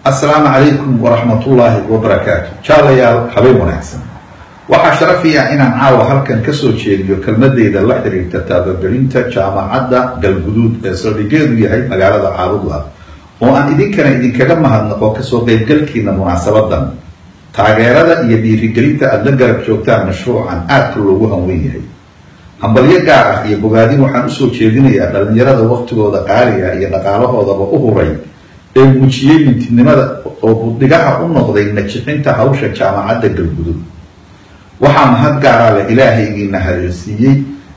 السلام عليكم ورحمة الله وبركاته. شاليال حبيب ونحسن. waxaa sharafiya inaan caawa halkan ka soo jeediyo kelmadeyda la xiriirta tababarinta jaamacadda Galguduud ee saldhigeedu yahay magaalada Caabudwaaq oo aan idinkaga mahadnaqo ka soo qaybgalkiina munaasabadan taageerada iyo dhiirigelinta aad la garab joogtaan mashruucan aad loogu hanweyn yahay. hambalyo gaar ah iyo bogaadin waxaan u soo jeedinayaa dhalinyarada waqtigooda qaaliga iyo dhaqaalahoodaba u huray ee muujiyay midnimada oo budhigaha u noqday najixinta hawsha jaamacadda Galguduud. waxaan mahad gaar ah ilaahaygina haleelsiiyay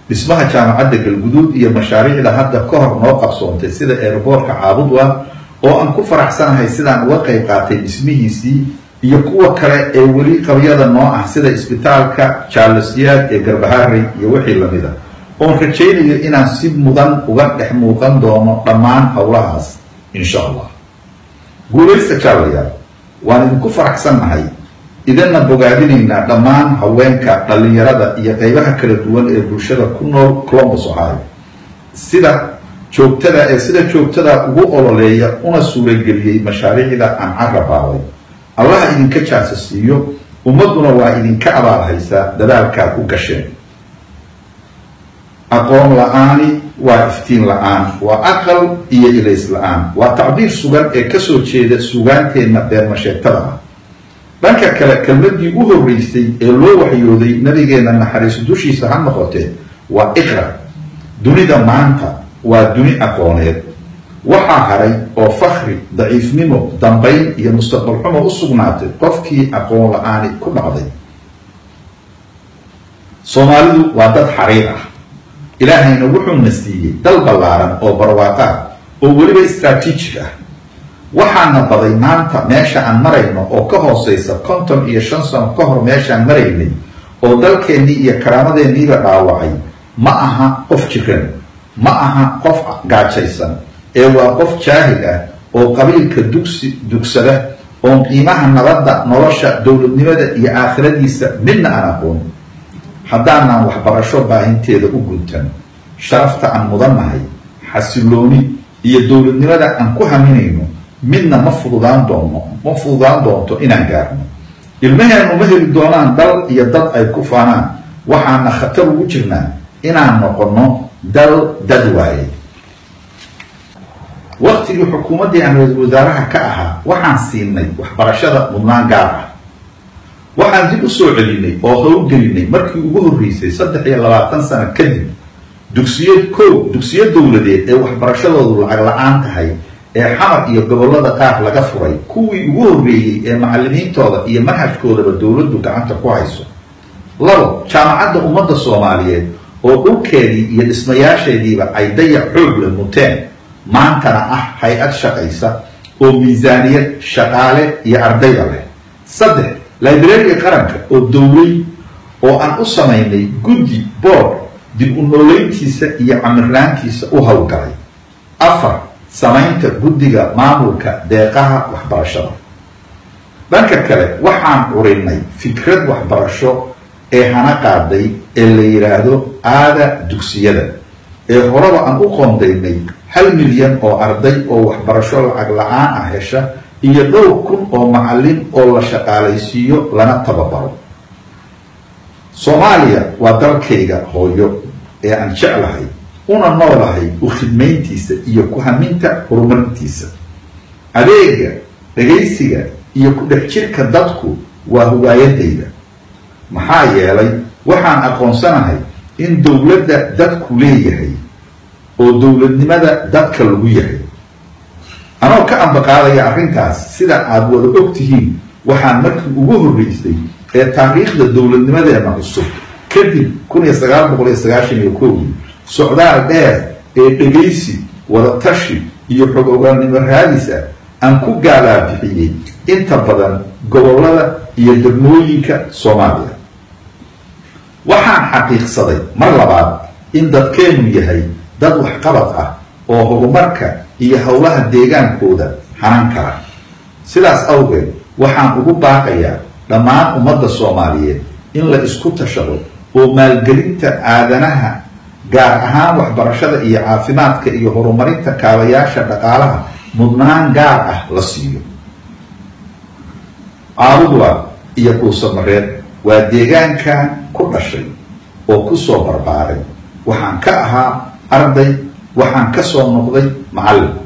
dhismaha jaamacadda Galguduud iyo mashaariicda hadda ka hor noo qabsoontay sida airportka Caabudwaaq oo aan ku faraxsanahay sidaan uga qayb qaatay dhismihiisii iyo kuwa kale ee weli qabyada noo ah sida isbitaalka Charlesyaad ee Garbaharey iyo wixii lamid ah oo rajaynayo inaan si mudan uga dhex muuqan doono dhammaan hawlahaas insha Allah. guulaysta jaalaya waan idinku faraxsanahay idinna bogaadinayna dhammaan haweenka dhalinyarada iyo qaybaha kala duwan ee bulshada ku nool Columbus Ohio sida joogtada ugu ololeeya una suurageliyay mashaariicda aan carrabaabay. Allah idinka jaasasiiyo ummaduna waa idinka abaalhaysaa dadaalkaad u gasheen. aqoon la'aani waa iftiin la'aan waa aqal iyo ilays la'aan waa tacbiir sugan ee ka soo jeeda sugaanteena beer masheegtada ah. dhanka kale kelmadii u horeysay ee loo waxyooday nabigeena naxariis dushiisa ha noqotee waa iqra. dunida maanta waa duni aqooneed waxaa haray oo fakhri daciifnimo dambayn iyo mustaqbal xumo u sugnaatay qofkii aqoon la'aani ku dhacday. soomaalidu waa dad xariir ah ilaahayna wuxuuna siiyey dal ballaaran oo barwaaqo ah oo weliba istaraatiijig ah. waxaana baday maanta meesha aan marayno oo ka hooseysa 55 sano ka hor meeshaan maraynay oo dalkeennii iyo karaamadeenniiba dhaawacay ma aha qof jiran ma aha qof gaajaysan ee waa qof jaahil ah oo qabiilka dugsada oo qiimaha nabadda nolosha dowladnimada iyo aakhiradiisa midna aan aqoon. haddaanaan waxbarasho baahinteeda u guntan sharafta aan mudannahay xasilooni iyo dowladnimada aan ku haminayno midna ma fududaan doonto inaan gaarno. ilmaheenu ma heli doonaan dal iyo dad ay ku faanaan waxaana khatar ugu jirnaa inaan noqono dad waayay. waqtigii xukuumaddii aan ra-iisul wasaaraha ka ahaa waxaan siinay waxbarashada mudnaan gaar ah. waxaan dib u soo celinay oo howlgelinay markii ugu horreysay 23 sano kadib dugsiyo dowladeed ee waxbarashadoodu lacag la'aan tahay ee xamar iyo gobollada qaar laga furay kuwii ugu horreeyay ee macallimiintooda iyo manhajkoodaba dowladdu gacanta ku hayso. 2 jaamacadda ummadda Soomaaliyeed oo dhulkeedii iyo dhismayaasheediiba ay dayac xoog leh muteen maantana ah hay-ad shaqaysa oo miisaaniyad shaqaale iyo ardayda leh. 3 library qaranka oo dowlad oo aan u samaynay guddi board dib u nooleyntiisa iyo camirnaantiisa u hawlgalay. 4 samaynta guddiga maamulka deeqaha waxbarashada. dhanka kale waxaan urinay fikrad waxbarasho ee hana qaaday ee la yiraahdo aada dugsiyada ee horeba aan u qoondaynay 1 milyan oo arday oo waxbarasho lacag la'aan ah hesha iyo 2,000 oo macallin oo la shaqaalaysiiyo lana tababaro. Soomaaliya waa dalkayga hooyo ee aan jeclahay una noolahay u khidmayntiisa iyo ku haminta horumarintiisa. adeega dhagaysiga iyo ku dhex jirka dadku waa huwaayadayda maxaa yeelay waxaan aqoonsanahay in dowladda dadku leeyahay oo dowladnimada dadka lagu yahay. anoo ka ambaqaadaya arrintaas sida aad wada ogtihiin waxaan markii ugu horreysay ee taariikhda dowladnimadeena cusub kadib 1991 socdaal dheer ee dhagaysi wada tashi iyo xog ogaannimo raadis ah aan ku gaalaabixiyey inta badan gobollada iyo degmooyinka Soomaaliya. waxaan xaqiiqsaday mar labaad in dadkeenu yahay dad waxqabad ah oo horumarka iyo howlaha deegaankooda hanan kara. sidaas awgeed waxaan ugu baaqayaa dhammaan ummadda Soomaaliyeed in la isku tashado oo maalgelinta aadanaha gaar ahaan waxbarashada iyo caafimaadka iyo horumarinta kaabayaasha dhaqaalaha mudnaan gaar ah la siiyo. Caabudwaaq iyo Dhuusamareeb waa deegaankan ku dhashay oo ku soo barbaaray. Waxaan ka ahaa arday, waxaan ka soo noqday macallin.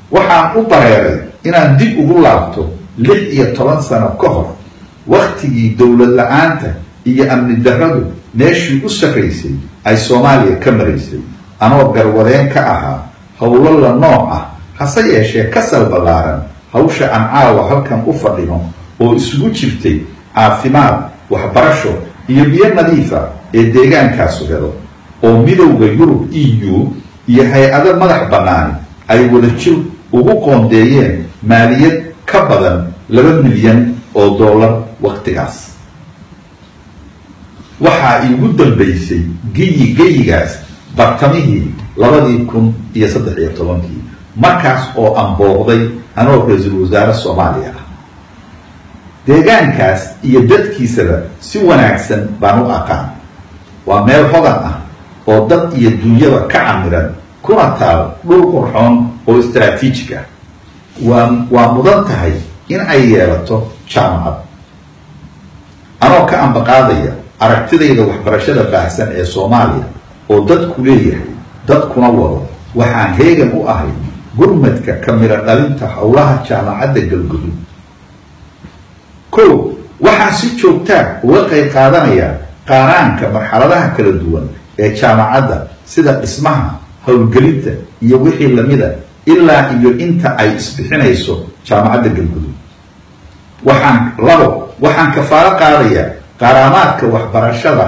Waxaan u bareeray inaan dib ugu laabto 16 sano ka hor waqtigii dowlad la'aanta iyo amni darradu meeshii u sarreysay ay Soomaaliya ka maraysay, anoo garwadeen ka ahaa howlo la nooc ah hase yeeshee ka salbalaaran hawsha aan caawa halkan u fadhino oo isugu jirtay caafimaad, waxbarasho iyo biyo nadiif ah ee deegaankaasu helo, oo midowda Yurub EU iyo hay-ado madax bannaan ay wadajir ugu qoondeeyeen maaliyad ka badan $2 milyan waqtigaas. waxaa iigu dambaysay geyigaas bartamihii 2013 markaas oo aan booqday anoo ra'iisul wasaare Soomaaliya ah. deegaankaas iyo dadkiisaba si wanaagsan baan u aqaan. waa meel hodan ah oo dad iyo dunyaba ka camiran, kuna taal dhul qurxoon oo istaraatiijig ah. waa mudan tahay in ay yeelato jaamacad. anoo ka ambaqaadaya aragtidayda waxbarashada baahsan ee Soomaaliya oo dadku leeyahay, dadkuna wado, waxaan heegan u ahay gurmadka ka mira dhalinta howlaha jaamacadda Galgudud. waxaan si joogtaa uga qayb qaadanayaa qaaraanka marxaladaha kala duwan ee jaamacadda, sida dhismaha, howlgelinta iyo wixii lamida ilaa iyo inta ay isbixinayso jaamacadda Galgudud. waxaan kafaalo qaadayaa qaraamaadka waxbarashada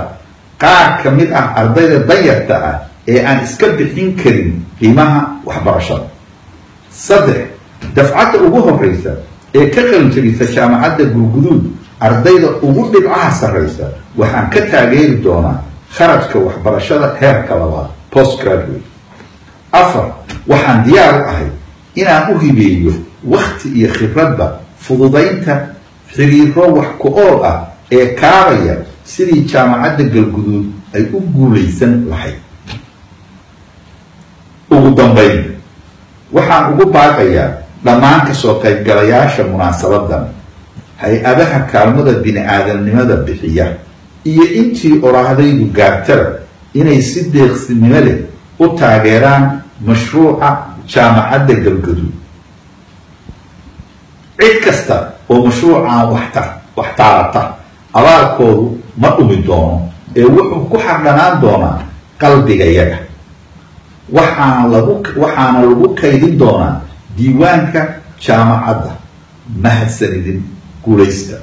qaar ka mid ah ardayda danyarta ah ee aan iska bixin karin qiimaha waxbarashada. dafcadda ugu horeysa ee ka qalinjabisa jaamacadda Galgudud, ardayda ugu dhibcaha sarreysa waxaan ka taageeri doonaa kharashka waxbarashada heerka 2 postgraduate. waxaan diyaar u ahay inaan u hibeeyo waqti iyo khibradba fududaynta xiriiro wax ku ool ah ee kaabaya sidii jaamacadda Galgudud ay u guulaysan lahayd. ugu dambayn, waxaan ugu baaqayaa dhammaan ka soo qaybgalayaasha munaasabadan, hay-adaha kaalmada bini'aadamnimada bixiya iyo intii oraahdaydu gaartaba inay si deeqsinimo leh u taageeraan mashruuca jaamacadda Galgudud. cid kasta oo mashruucan wax taarata abaalkoodu ma dhumi doono ee wuxuu ku xardhanaan doonaa qalbigayaga. waxaana lagu kaydin doonaa diiwaanka jaamacadda. mahadsanidin. guulaysta.